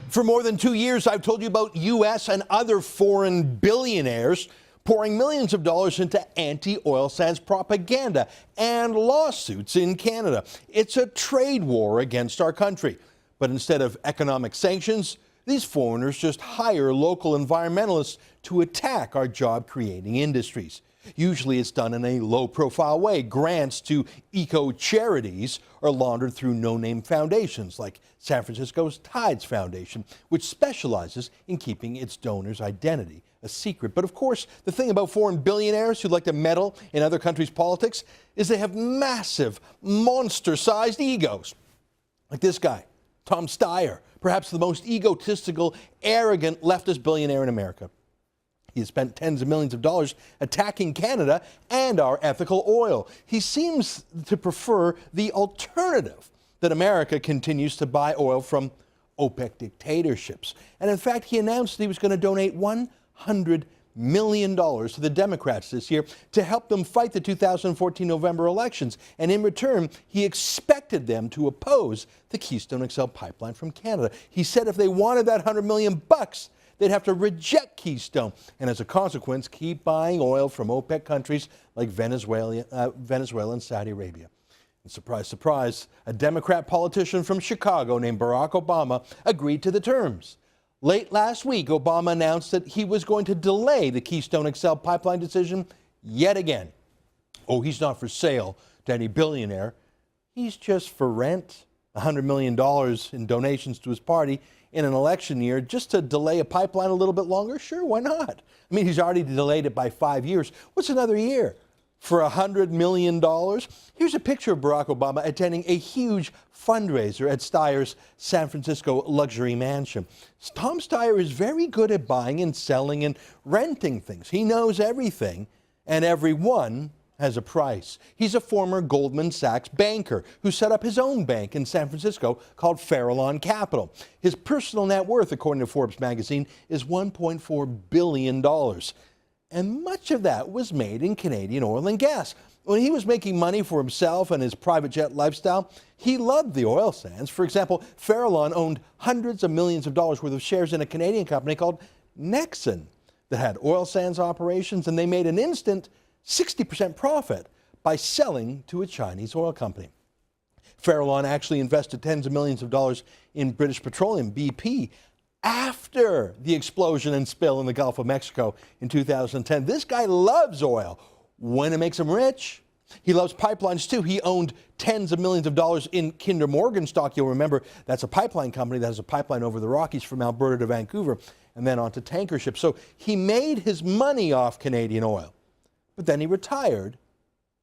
For more than 2 years, I've told you about U.S. and other foreign billionaires pouring millions of dollars into anti-oil sands propaganda and lawsuits in Canada. It's a trade war against our country. But instead of economic sanctions, these foreigners just hire local environmentalists to attack our job-creating industries. Usually it's done in a low-profile way. Grants to eco-charities are laundered through no-name foundations like San Francisco's Tides Foundation, which specializes in keeping its donors' identity a secret. But of course, the thing about foreign billionaires who like to meddle in other countries' politics is they have massive, monster-sized egos. Like this guy, Tom Steyer, perhaps the most egotistical, arrogant leftist billionaire in America. He has spent tens of millions of dollars attacking Canada and our ethical oil. He seems to prefer the alternative, that America continues to buy oil from OPEC dictatorships. And in fact, he announced he was going to donate $100 million to the Democrats this year to help them fight the 2014 November elections. And in return, he expected them to oppose the Keystone XL pipeline from Canada. He said if they wanted that $100 million bucks, they'd have to reject Keystone, and as a consequence, keep buying oil from OPEC countries like Venezuela and Saudi Arabia. And surprise, surprise, a Democrat politician from Chicago named Barack Obama agreed to the terms. Late last week, Obama announced that he was going to delay the Keystone XL pipeline decision yet again. Oh, he's not for sale to any billionaire. He's just for rent. $100 million in donations to his party in an election year just to delay a pipeline a little bit longer? Sure, why not? I mean, he's already delayed it by 5 years. What's another year for $100 million? Here's a picture of Barack Obama attending a huge fundraiser at Steyer's San Francisco luxury mansion. Tom Steyer is very good at buying and selling and renting things. He knows everything, and everyone has a price. He's a former Goldman Sachs banker who set up his own bank in San Francisco called Farallon Capital. His personal net worth, according to Forbes magazine, is $1.4 billion. And much of that was made in Canadian oil and gas. When he was making money for himself and his private jet lifestyle, he loved the oil sands. For example, Farallon owned hundreds of millions of dollars worth of shares in a Canadian company called Nexen that had oil sands operations, and they made an instant 60% profit by selling to a Chinese oil company. Farallon actually invested tens of millions of dollars in British Petroleum, BP, after the explosion and spill in the Gulf of Mexico in 2010. This guy loves oil when it makes him rich. He loves pipelines too. He owned tens of millions of dollars in Kinder Morgan stock. You'll remember that's a pipeline company that has a pipeline over the Rockies from Alberta to Vancouver and then onto tanker ships. So he made his money off Canadian oil. But then he retired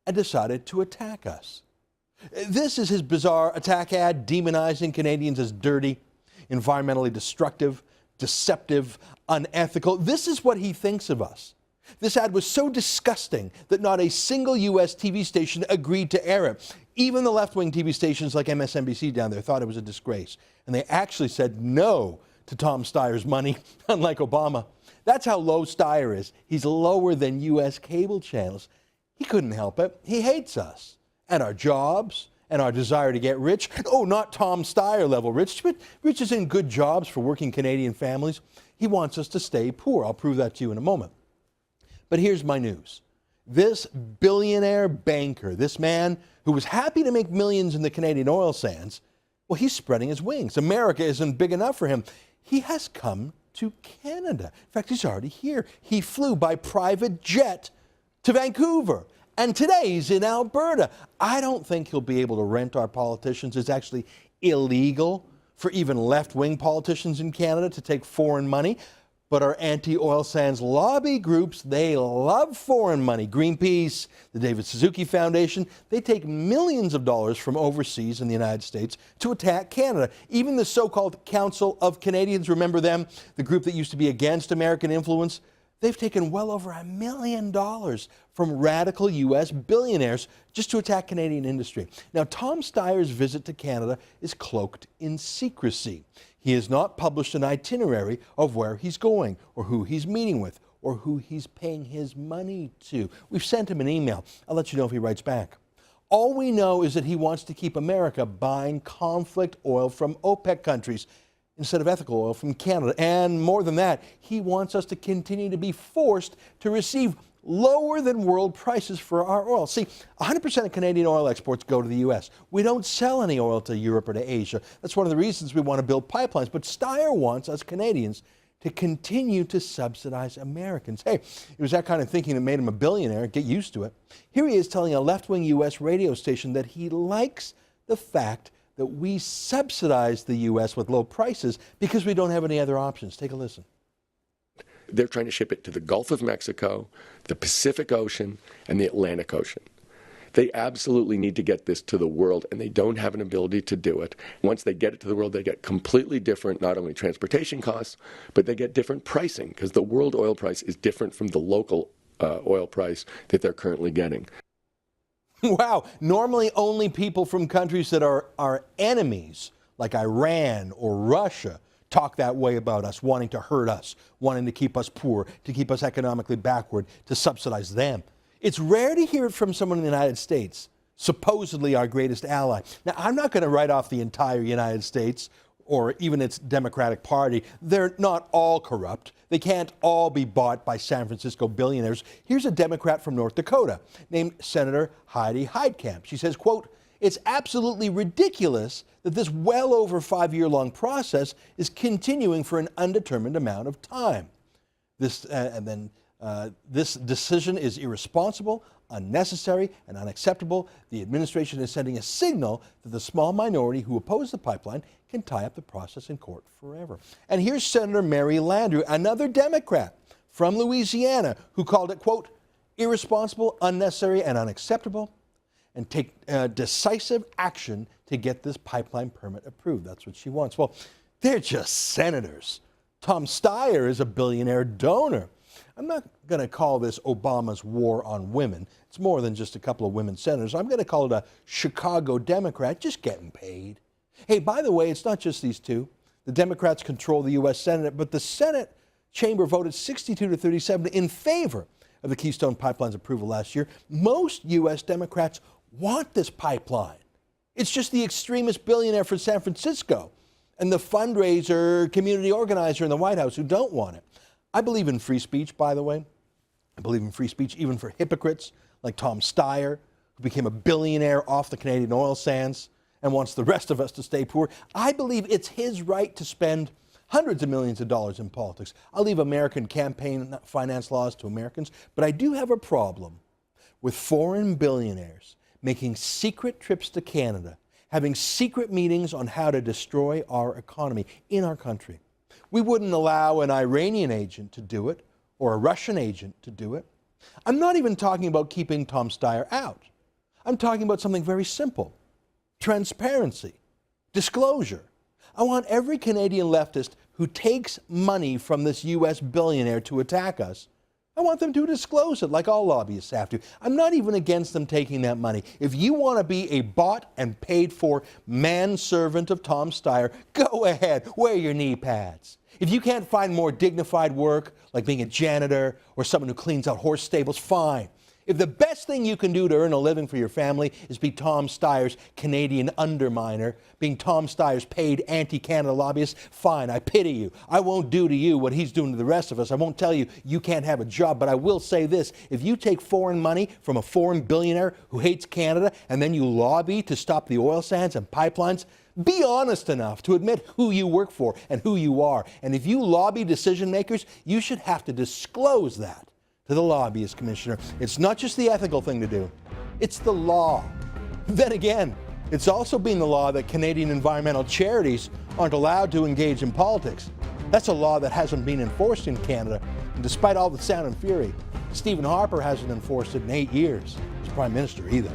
and decided to attack us. This is his bizarre attack ad demonizing Canadians as dirty, environmentally destructive, deceptive, unethical. This is what he thinks of us. This ad was so disgusting that not a single U.S. TV station agreed to air it. Even the left-wing TV stations like MSNBC down there thought it was a disgrace. And they actually said no to Tom Steyer's money, unlike Obama. That's how low Steyer is. He's lower than U.S. cable channels. He couldn't help it. He hates us and our jobs and our desire to get rich. Oh, not Tom Steyer level rich, but rich is in good jobs for working Canadian families. He wants us to stay poor. I'll prove that to you in a moment. But here's my news. This billionaire banker, this man who was happy to make millions in the Canadian oil sands, well, he's spreading his wings. America isn't big enough for him. He has come to Canada. In fact, he's already here. He flew by private jet to Vancouver, and today he's in Alberta. I don't think he'll be able to rent our politicians. It's actually illegal for even left-wing politicians in Canada to take foreign money. But our anti-oil sands lobby groups, they love foreign money. Greenpeace, the David Suzuki Foundation, they take millions of dollars from overseas in the United States to attack Canada. Even the so-called Council of Canadians, remember them, the group that used to be against American influence? They've taken well over $1 million from radical U.S. billionaires just to attack Canadian industry. Now, Tom Steyer's visit to Canada is cloaked in secrecy. He has not published an itinerary of where he's going or who he's meeting with or who he's paying his money to. We've sent him an email. I'll let you know if he writes back. All we know is that he wants to keep America buying conflict oil from OPEC countries. instead of ethical oil from Canada. And more than that, he wants us to continue to be forced to receive lower than world prices for our oil. See, 100% of Canadian oil exports go to the U.S. We don't sell any oil to Europe or to Asia. That's one of the reasons we want to build pipelines. But Steyer wants us Canadians to continue to subsidize Americans. Hey, it was that kind of thinking that made him a billionaire. Get used to it. Here he is telling a left-wing U.S. radio station that he likes the fact that we subsidize the U.S. with low prices because we don't have any other options. Take a listen. They're trying to ship it to the Gulf of Mexico, the Pacific Ocean, and the Atlantic Ocean. They absolutely need to get this to the world, and they don't have an ability to do it. Once they get it to the world, they get completely different, not only transportation costs, but they get different pricing, because the world oil price is different from the local oil price that they're currently getting. Wow. Normally only people from countries that are our enemies, like Iran or Russia, talk that way about us, wanting to hurt us, wanting to keep us poor, to keep us economically backward, to subsidize them. It's rare to hear it from someone in the United States, supposedly our greatest ally. Now, I'm not going to write off the entire United States or even its Democratic Party. They're not all corrupt. They can't all be bought by San Francisco billionaires. Here's a Democrat from North Dakota named Senator Heidi Heitkamp. She says, quote, "It's absolutely ridiculous that this well over 5-year-long process is continuing for an undetermined amount of time. This decision is irresponsible, unnecessary, and unacceptable. The administration is sending a signal that the small minority who oppose the pipeline can tie up the process in court forever." And here's Senator Mary Landrieu, another Democrat from Louisiana, who called it, quote, "irresponsible, unnecessary, and unacceptable, and take decisive action to get this pipeline permit approved." That's what she wants. Well, they're just senators. Tom Steyer is a billionaire donor. I'm not going to call this Obama's war on women. It's more than just a couple of women senators. I'm going to call it a Chicago Democrat just getting paid. Hey, by the way, it's not just these two. The Democrats control the U.S. Senate, but the Senate chamber voted 62-37 in favor of the Keystone Pipeline's approval last year. Most U.S. Democrats want this pipeline. It's just the extremist billionaire from San Francisco and the fundraiser, community organizer in the White House who don't want it. I believe in free speech, by the way. I believe in free speech even for hypocrites like Tom Steyer, who became a billionaire off the Canadian oil sands and wants the rest of us to stay poor. I believe it's his right to spend hundreds of millions of dollars in politics. I leave American campaign finance laws to Americans, but I do have a problem with foreign billionaires making secret trips to Canada, having secret meetings on how to destroy our economy in our country. We wouldn't allow an Iranian agent to do it or a Russian agent to do it. I'm not even talking about keeping Tom Steyer out. I'm talking about something very simple: transparency, disclosure. I want every Canadian leftist who takes money from this U.S. billionaire to attack us, I want them to disclose it like all lobbyists have to. I'm not even against them taking that money. If you want to be a bought and paid for manservant of Tom Steyer, go ahead, wear your knee pads. If you can't find more dignified work, like being a janitor or someone who cleans out horse stables, fine. If the best thing you can do to earn a living for your family is be Tom Steyer's Canadian underminer, being Tom Steyer's paid anti-Canada lobbyist, fine, I pity you. I won't do to you what he's doing to the rest of us. I won't tell you you can't have a job, but I will say this: if you take foreign money from a foreign billionaire who hates Canada and then you lobby to stop the oil sands and pipelines, be honest enough to admit who you work for and who you are. And if you lobby decision makers, you should have to disclose that to the lobbyist commissioner. It's not just the ethical thing to do, it's the law. Then again, it's also been the law that Canadian environmental charities aren't allowed to engage in politics. That's a law that hasn't been enforced in Canada. And despite all the sound and fury, Stephen Harper hasn't enforced it in 8 years as Prime Minister either.